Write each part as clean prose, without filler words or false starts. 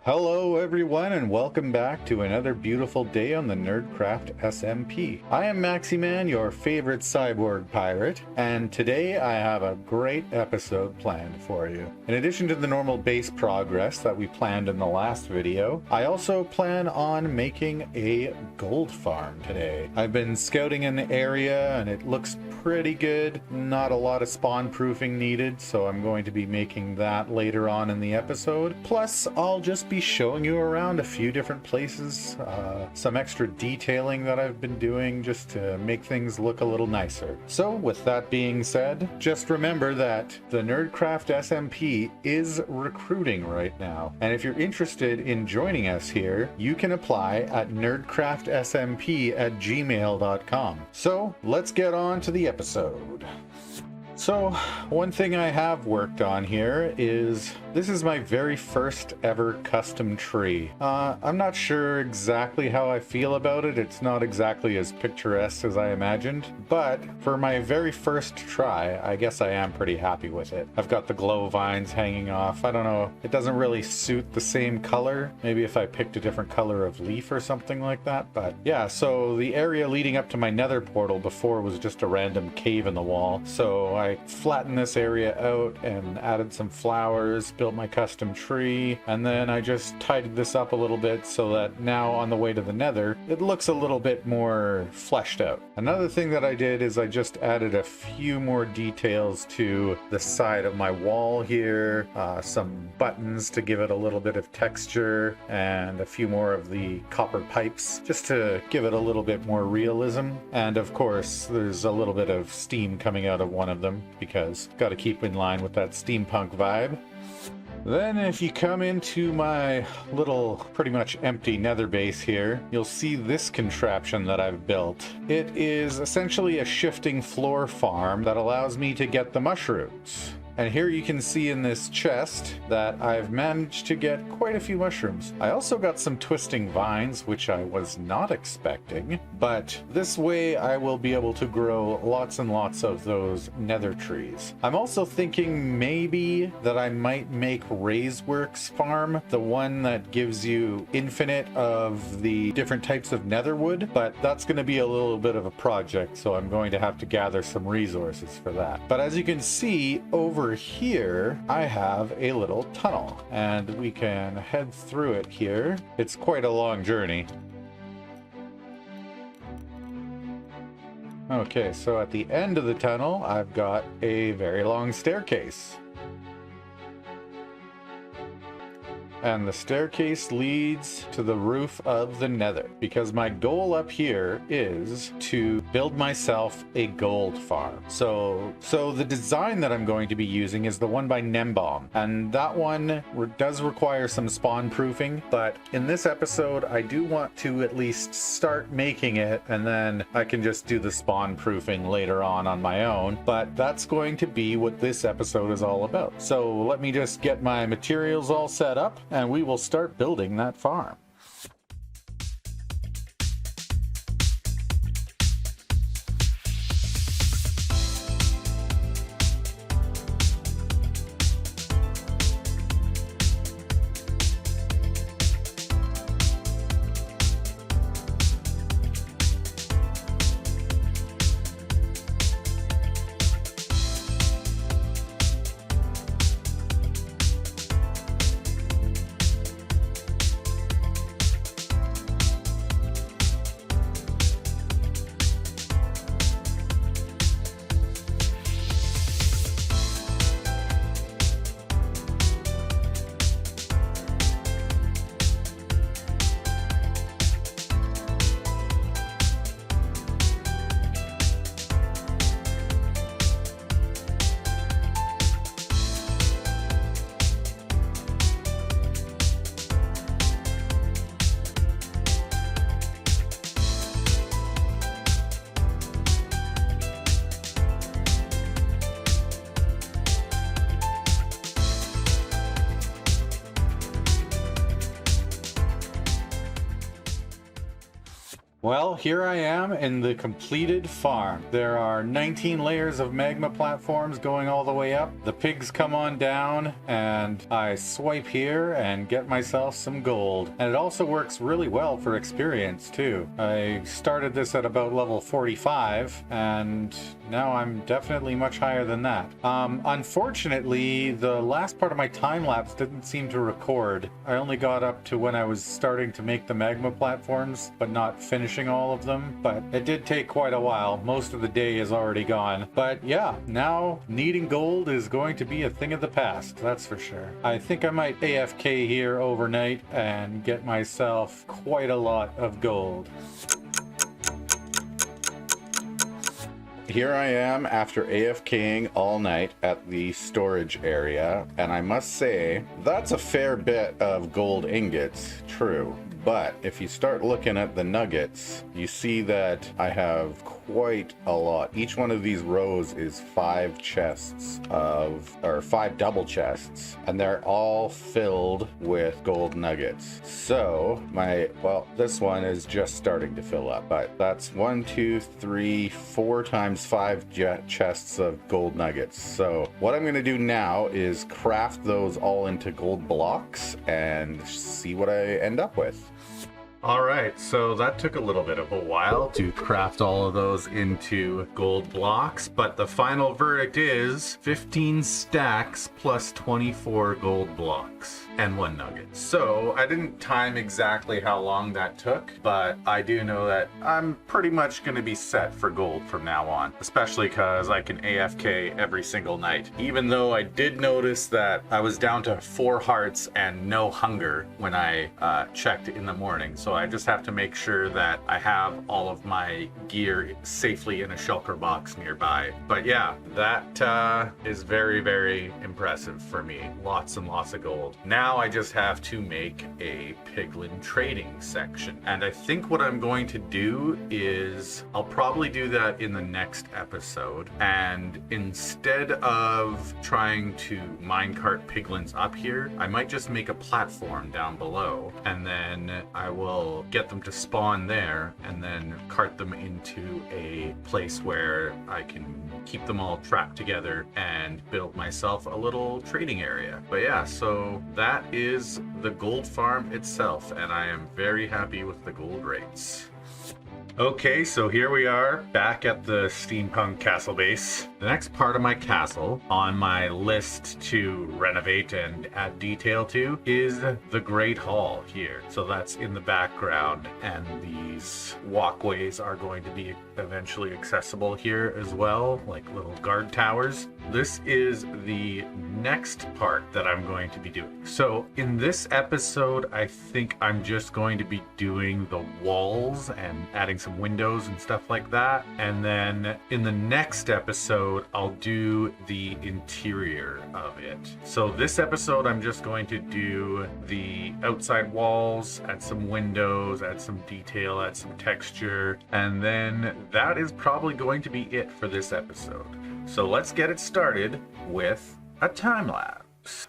Hello everyone and welcome back to another beautiful day on the NerdCraft SMP. I am Maximan, your favorite cyborg pirate, and today I have a great episode planned for you. In addition to the normal base progress that we planned in the last video, I also plan on making a gold farm today. I've been scouting in the area and it looks pretty good. Not a lot of spawn proofing needed, so I'm going to be making that later on in the episode. Plus, I'll just be showing you around a few different places, some extra detailing that I've been doing just to make things look a little nicer. So with that being said, just remember that the NerdCraft SMP is recruiting right now. And if you're interested in joining us here, you can apply at nerdcraftsmp@gmail.com. So let's get on to the episode. So, one thing I have worked on here is, this is my very first ever custom tree. I'm not sure exactly how I feel about it. It's not exactly as picturesque as I imagined, but for my very first try, I guess I am pretty happy with it. I've got the glow vines hanging off. I don't know, it doesn't really suit the same color. Maybe if I picked a different color of leaf or something like that, but yeah, so the area leading up to my nether portal before was just a random cave in the wall, so I flattened this area out and added some flowers, built my custom tree, and then I just tidied this up a little bit so that now on the way to the nether, it looks a little bit more fleshed out. Another thing that I did is I just added a few more details to the side of my wall here, some buttons to give it a little bit of texture, and a few more of the copper pipes just to give it a little bit more realism. And of course, there's a little bit of steam coming out of one of them, because got to keep in line with that steampunk vibe. Then if you come into my little pretty much empty nether base here, you'll see this contraption that I've built. It is essentially a shifting floor farm that allows me to get the mushrooms. And here you can see in this chest that I've managed to get quite a few mushrooms. I also got some twisting vines, which I was not expecting, but this way I will be able to grow lots and lots of those nether trees. I'm also thinking maybe that I might make Raiseworks farm, the one that gives you infinite of the different types of nether wood, but that's going to be a little bit of a project, so I'm going to have to gather some resources for that. But as you can see, over here I have a little tunnel and we can head through it here. It's quite a long journey. Okay, so at the end of the tunnel I've got a very long staircase. And the staircase leads to the roof of the nether, because my goal up here is to build myself a gold farm. So the design that I'm going to be using is the one by Gnembon, and that one does require some spawn proofing, but in this episode I do want to at least start making it, and then I can just do the spawn proofing later on my own. But that's going to be what this episode is all about. So let me just get my materials all set up and we will start building that farm. Well, here I am in the completed farm. There are 19 layers of magma platforms going all the way up. The pigs come on down and I swipe here and get myself some gold. And it also works really well for experience too. I started this at about level 45 and now I'm definitely much higher than that. Unfortunately, the last part of my time lapse didn't seem to record. I only got up to when I was starting to make the magma platforms, but not finishing all of them. But it did take quite a while. Most of the day is already gone. But yeah, now needing gold is going to be a thing of the past, that's for sure. I think I might AFK here overnight and get myself quite a lot of gold. Here I am after AFKing all night at the storage area, and I must say, that's a fair bit of gold ingots, true. But if you start looking at the nuggets, you see that I have quite a lot. Each one of these rows is 5 chests or 5 double chests, and they're all filled with gold nuggets. So this one is just starting to fill up, but that's 1, 2, 3, 4 times 5 chests of gold nuggets. So what I'm going to do now is craft those all into gold blocks and see what I end up with. Alright, so that took a little bit of a while to craft all of those into gold blocks, but the final verdict is 15 stacks plus 24 gold blocks and 1 nugget. So I didn't time exactly how long that took, but I do know that I'm pretty much going to be set for gold from now on, especially because I can AFK every single night. Even though I did notice that I was down to 4 hearts and no hunger when I checked in the morning. So I just have to make sure that I have all of my gear safely in a shulker box nearby. But yeah, that is very, very impressive for me. Lots and lots of gold. Now I just have to make a piglin trading section. And I think what I'm going to do is I'll probably do that in the next episode. And instead of trying to minecart piglins up here, I might just make a platform down below, and then I will get them to spawn there and then cart them into a place where I can keep them all trapped together and build myself a little trading area. But yeah, so that is the gold farm itself, and I am very happy with the gold rates. Okay, so here we are back at the steampunk castle base. The next part of my castle on my list to renovate and add detail to is the Great Hall here. So that's in the background, and these walkways are going to be eventually accessible here as well, like little guard towers. This is the next part that I'm going to be doing. So in this episode, I think I'm just going to be doing the walls and adding some windows and stuff like that. And then in the next episode, I'll do the interior of it. So this episode, I'm just going to do the outside walls, add some windows, add some detail, add some texture, and then that is probably going to be it for this episode. So let's get it started with a time lapse.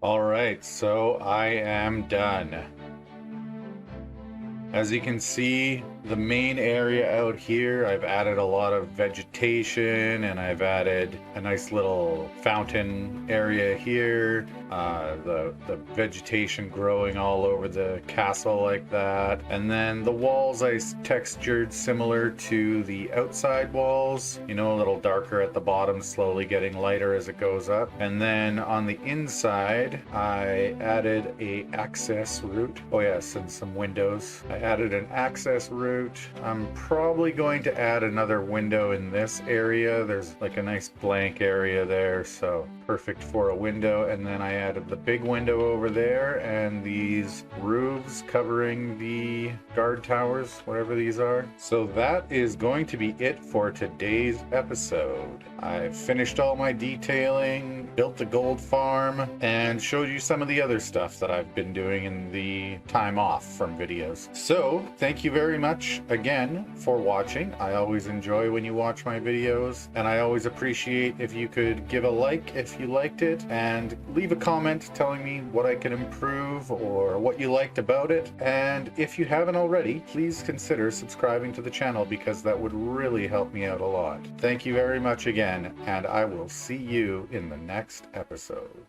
All right, so I am done. As you can see, the main area out here, I've added a lot of vegetation and I've added a nice little fountain area here. The vegetation growing all over the castle like that. And then the walls I textured similar to the outside walls, you know, a little darker at the bottom, slowly getting lighter as it goes up. And then on the inside, I added a access route. Oh yes, and some windows. I added an access route. I'm probably going to add another window in this area. There's like a nice blank area there, so perfect for a window. And then I added the big window over there and these roofs covering the guard towers, whatever these are. So that is going to be it for today's episode. I've finished all my detailing, built the gold farm, and showed you some of the other stuff that I've been doing in the time off from videos. So thank you very much again for watching. I always enjoy when you watch my videos, and I always appreciate if you could give a like if you liked it, and leave a comment telling me what I can improve or what you liked about it. And if you haven't already, please consider subscribing to the channel because that would really help me out a lot. Thank you very much again, and I will see you in the next episode.